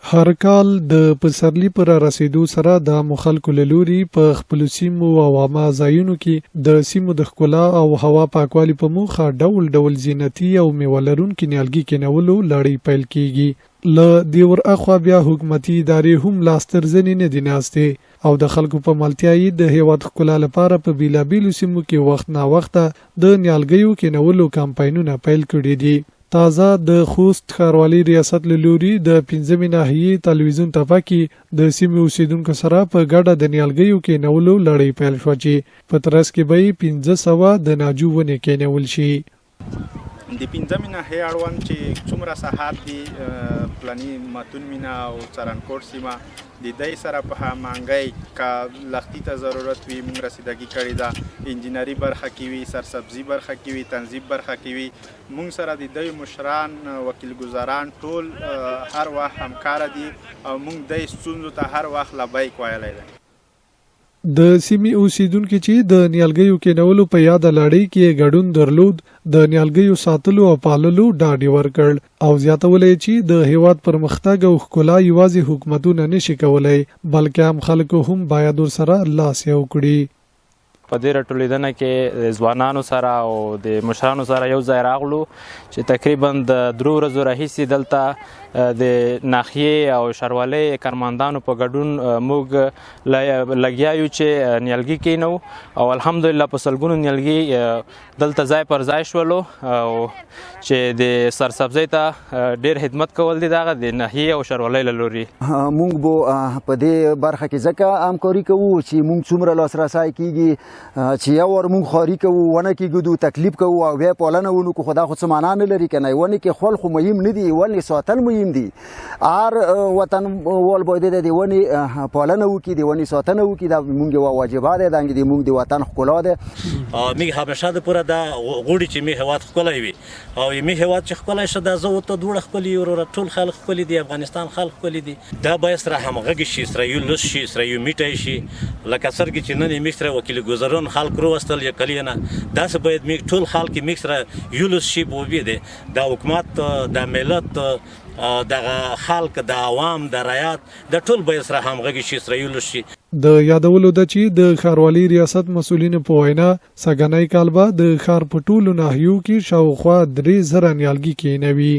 هر کال د پسرلی پر رسیدو سره د مخالکو له لوري په خپلو سیمو او عامه ځایونو کې د سیمو د ښکلا او هوا پاکوالي په موخه ډول ډول زینتي او میوه لرونکي نیالګي کینولو لړۍ پیل کیږي. له دې وراخوا بیا حکومتي ادارې هم لاس تر زنې نه دي ناستې او د خلکو په ملتیا یې د هیواد ښکلا لپاره په بیلابیلو سیمو کې وخت نا وخته د نیالګیو کینولو کمپاینونه پیل کړي دي. تازه د خوست ښاروالي ریاست له لوري د 15مې ناحیې تلویزیون تپه کې د سیمې اوسیدونکو سره په ګډه د نیالګیو کینولو لړۍ پیل شوه چې په ترڅ کې به یې 1500 د ناجو ونې کینول شي. د 15مې ناحیې اړوند چې څومره ساحات دي پلاني متون مینا او څارنکوټ سیمه د دې سره په هماهنګۍ که لښتي ته ضرورت وي موږ رسیدګي کړې ده، انجینري برخه کې وي، سرسبزي برخه کې وي، تنظیم برخه کې وي، موږ سره د دوی مشران وکیل ګزاران ټول هر وخت همکاره دي او موږ د ستونزو ته هر وخت لبیک ویلی دی. د سیمې اوسیدونکو چې د نیالګیو کینولو په یاده لړۍ کې ګډون درلود د نیالګیو ساتلو او پاللو ډاډ ورکړ او زیاتولی چې د هیواد پرمختګ او ښکلا یوازې حکومتونه نشي کولی بلکې عام خلکو هم باید ورسره لاس یو کړي. په دې راټولیدنه کې د ځوانانو سره او د مشرانو سره یو ځای راغلو چې تقریبا د 3 ورځو راهیسې دلته د ناحیې او ښاروالۍ کارمندانو په ګډون موږ لګیا یو چې نیالګي کینو او الحمدلله په سلګونو نیالګي دلته ځای پر ځای شولو او چې د سرسبزۍ ته ډېر خدمت کول دي دغه د ناحیې او ښاروالۍ له لوري. موږ به په دې برخه کې ځکه همکاري کوو چې موږ څومره لاسرسی کېږي چې یو ور موږ خواري کوو ونه کېږدو تکلیف کوو او بیا پالنه ونکړو خو دا خو څه معنا نه لري که نه. ونې کې خول خو مهم نه دي، ونې ساتل مهم دي. هر وطن وال باید د ونې پالنه وکړي، د ونې ساتنه وکړي. دا موږ یوه واجبه دی، دا موږ د وطن ښکلا دی. موږ همیشه دپاره دا غواړي چې موږ هېواد ښکلی وي او موږ هېواد چې ښکلی شي دا زه ورته دوړه ښکلي یو وروره ټول خلک ښکلي دي، افغانستان خلک ښکلي دي. دا باید سره همغږي شي، سره یو لس شي، سره یو میټی شي. لکه څرنګه چې نن یې موږ سره وکیل ګزاران خلک روستل یا کلی نه، داسې باید موږ ټول خلک موږ سره یو لس شي به د حکومت د ملت دغه خلک د عوام د رعیت د ټول باید سره همغږي شي، سره یو لس شي. د یادولو ده چې د ښاروالي ریاست مسؤلینو په وینا سږنی کال به د ښار په ټولو ناحیو کې شاوخوا 3000 نیالګي کینوي.